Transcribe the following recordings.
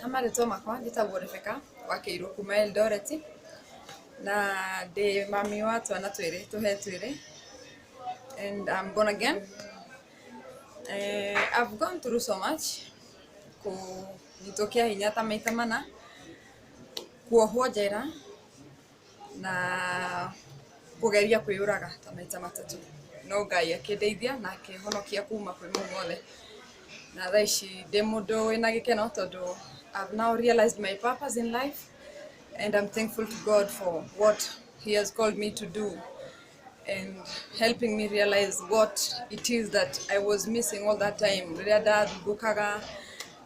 Marĩtwa makwa njĩtagwo Rebecca wa Kĩirũ kuma Eldoret na ndĩ mami wa twana twĩrĩ and I'm born again. I've gone through so much kũhĩtũkia hinya ta maita mana, kuohwo njera na kũgeria kwĩyũraga ta maita matatũ, no Ngai akĩndeithia na akĩhonokia kuma kwĩ mũndũ wothe. Na thaa ici ndĩ mũndũ wĩna gĩkeno tondũ I've now realized my purpose in life and I'm thankful to God for what He has called me to do and helping me realize what it is that I was missing all that time. Rĩrĩa ndathungũkaga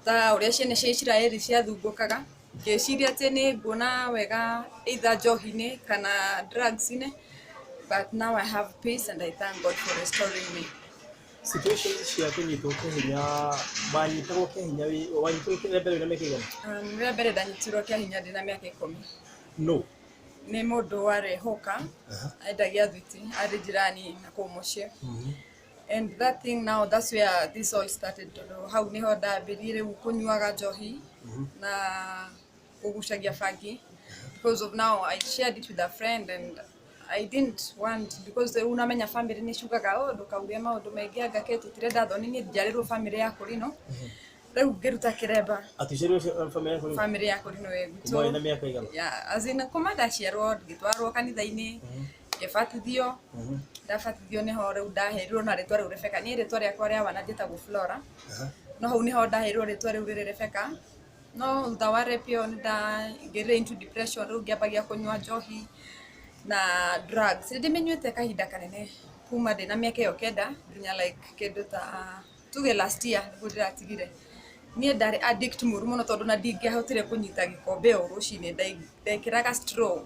ta ũrĩa ciana cia Isiraeli ciathungũkaga, ngĩciria atĩ nĩ nguona wega either njohi-inĩ kana drugs-inĩ, but now I have peace and I thank God for restoring me. Situations cia kũnyitwo kĩhinya, wanyitwo kĩhinya rĩa mbere na mĩaka igana? Rĩa mbere ndanyitirwo kĩhinya ndĩ na mĩaka 10. No. Nĩ mũndũ warĩ hoka, endagia thwiti, arĩ njirani na kũu mũciĩ. And that thing now, that's where this all started. Hau nĩho ndambĩrĩirie rĩu kũnyuaga njohi na kũgucagia bangi. Because of now, I shared it with a friend and I didn't want, because unamenya family nĩ ciugaga ndũkauge maũndũ maingĩ angake tũtirenda thoni niĩ njarĩrwo family ya kũrino. Rĩu ngĩruta kĩremba. Atuĩrĩirwo family ya kũrino gwitũ. Kuma na mĩaka igana? Yeah, as in kuma ndaciarwo ngĩtwarwo kanitha-inĩ, ngĩbatithio. Ndabatithio nĩho rĩu ndaheirwo na rĩtwa rĩu Rebecca. Niĩ rĩtwa rĩakwa rĩa wana njĩtagwo Flora. No hau nĩho ndaheirwo rĩtwa rĩu rĩrĩ Rebecca. No thutha wa rep ĩyo ngĩrĩ into depression, rĩu ngĩambagia kũnyua njohi na drugs. Ndĩmenyuĩte kahinda kanene kuma ndĩ na mĩaka ĩyo 9 nginya like kĩndũ ta tuge last year nĩguo ndĩratigire. Niĩ ndarĩ addict mũru mũno tondũ na ndingĩahotire kũnyita gĩkombe o rũcinĩ, ndekĩraga straw.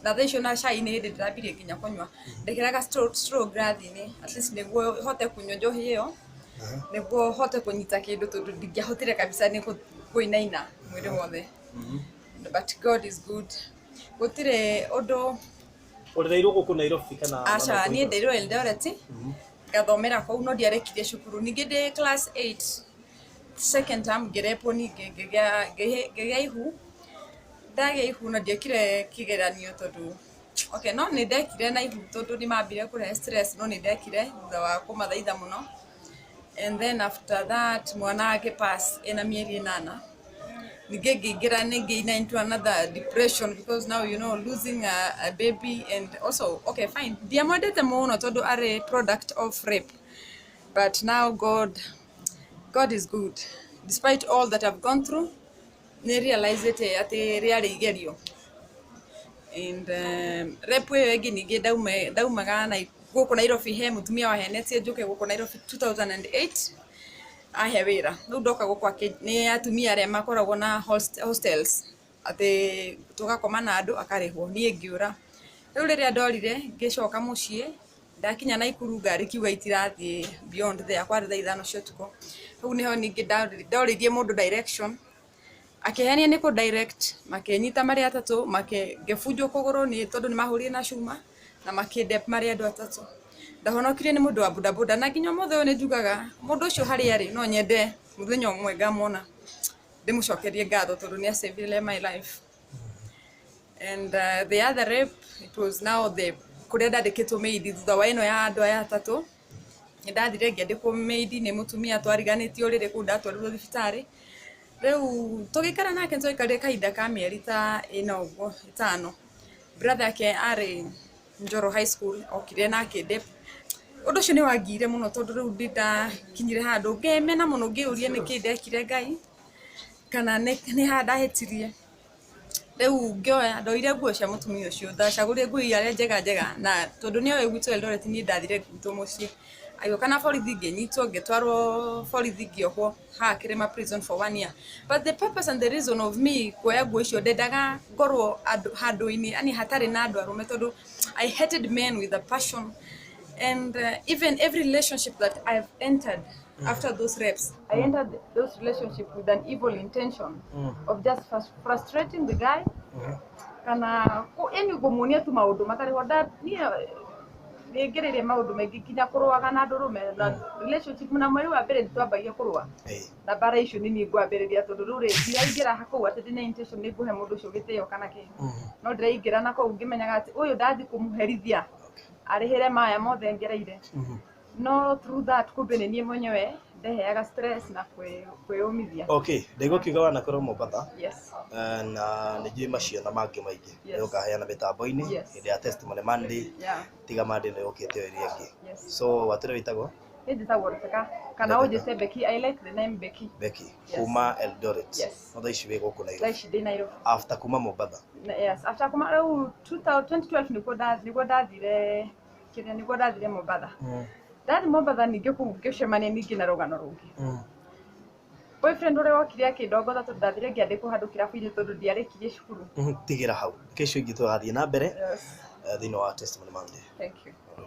Na thaa icio na cai-inĩ hĩndĩ ndĩrambirie nginya kũnyua, ndekĩraga straw glass-inĩ at least nĩguo hote kũnyua njohi ĩyo, nĩguo hote kũnyita kĩndũ tondũ ndingĩahotire kabisa nĩ kũinaina mwĩrĩ wothe. But God is good. Gũtirĩ ũndũ. Ũrĩrĩirwo gũkũ Nairobi kana? Aca, niĩ ndĩirwo Eldoret, ngathomera kũu no ndiarĩkirie cukuru. Ningĩ ndĩ class 8 second term ngĩrepwo ningĩ ngĩgĩa ihu. Ndagĩa ihu na ndiekire kĩgeranio tondũ no nĩ ndekire na ihu tondũ nĩmambire kũrehe stress, no nĩ ndekire thutha wa kũmathaitha mũno. And then after that mwana agĩpass ena mĩeri 8. Ningĩ ngĩingĩra ngĩina into another depression because now you know losing a baby and also fine. Ndiamwendete mũno tondũ arĩ product of rape. But now God is good. Despite all that I've gone through, I realized atĩ rĩarĩ igerio. And rape ĩyo ĩngĩ ningĩ ndaumaga na gũkũ Nairobi he mũtumia wahenetie njũke gũkũ Nairobi 2008 ahe wĩra. Rĩu ndoka gũkũ nĩ atumia arĩa makoragwo na hostels atĩ tũgakoma na andũ akarĩhwo, niĩ ngĩũra. Rĩu rĩrĩa ndorire ngĩcoka mũciĩ, ndakinya Naikuru ngari kiuga itirathiĩ beyond there, kwarĩ thaa 5 cia ũtukũ. Rĩu nĩho ningĩ ndoririe mũndũ direction, akĩhenia nĩ kũ direct, makĩnyita marĩ atatũ, ngĩbunjwo kũgũrũ nĩ tondũ nĩmahũrire na cuma na makĩndep marĩ andũ atatũ. Ndahonokire nĩ mũndũ wa bodaboda na nginya mũthenya ũyũ nĩ njugaga mũndũ ũcio harĩa arĩ no nyende mũthenya ũmwe ngamwona ndĩmũcokerie ngatho tondũ nĩ saved my life. And the other rape, it was now kũrĩa ndandĩkĩtwo maid thutha wa ĩno ya andũ aya atatũ. Nĩndathire ngĩandĩkwo maid nĩ mũtumia twariganĩtie ũrĩrĩ kũu ndatwarirwo thibitarĩ. Rĩu tũgĩikara nake tũikarire kahinda ka mĩeri ta 5. Brother yake arĩ Njoro High School okire na akĩndep. Ũndũ ũcio nĩ wangire mũno tondũ rĩu ndakinyire handũ ngĩmena mũno ngĩũria nĩkĩ ndekire Ngai kana nĩ ha ndahĩtirie. Rĩu ngĩoya ndoire nguo cia mũtumia ũcio, ndacagũrire nguo iria njega na tondũ nĩ oĩ gwitũ Eldoret niĩ ndathire gwitũ mũciĩ. Agĩũka na borithi ngĩnyitwo ngĩtwarwo borithi ngĩohwo haha Kĩrĩma prison for 1 year. But the purpose and the reason of me kuoya nguo icio ndendaga ngorwo handũ-inĩ yani hatarĩ na andũ arũme tondũ I hated men with a passion. And even every relationship that I've entered after those rapes, I entered those relationships with an evil intention of just frustrating the guy. Kana yani kumuonia tu maũndũ matarĩ ho ngĩrĩire maũndũ maingĩ kinya kũrũaga na ndũrũme na relationship na mweri wa mbere twambagia kũrũa na bara icio nini ngwambĩrĩria tondũ rĩu ndiraingĩra kũu atĩ ndĩna intention nĩ ngũhe mũndũ ũcio gĩtĩo kana kĩ no ndĩraingĩra na kũu ngĩmenyaga atĩ ũyũ ndathi kũmũherithia arĩhĩre maya mothe ngereire no through that kumbe nĩ niĩ mwenyewe ndeheaga stress na kwĩyũmithia. Okay, ndĩgũkiuga wanakorwo Mombatha. Yes. Na nĩ njũĩ maciana mangĩ maingĩ nĩ ũkaheana mĩtambo-inĩ hĩndĩ ya testimony Monday tiga Monday nĩ ũkĩte ĩrĩa ĩngĩ. So watĩre wĩtagwo? Nĩ njĩtagwo Rebecca kana ũnjĩte Becky. I like the name Becky. Becky kuma Eldoret. No thaa ici wĩ gũkũ Nairobi. Thaa ici ndĩ Nairobi. After kuma Mombatha. Yes, after kuma rĩu 2012 nĩguo ndathire Mombatha. Ndathi Mombatha ningĩ kũu ngĩcemania ningĩ na rũgano rũngĩ. Boyfriend ũrĩa wokire akĩndongoza tondũ ndathire ngĩandĩkwo handũ kĩrabu-inĩ tondũ ndiarĩkirie cukuru. Tigĩra hau. Kesho ingĩ tũgathiĩ na mbere thĩinĩ wa testimony Monday. Thank you.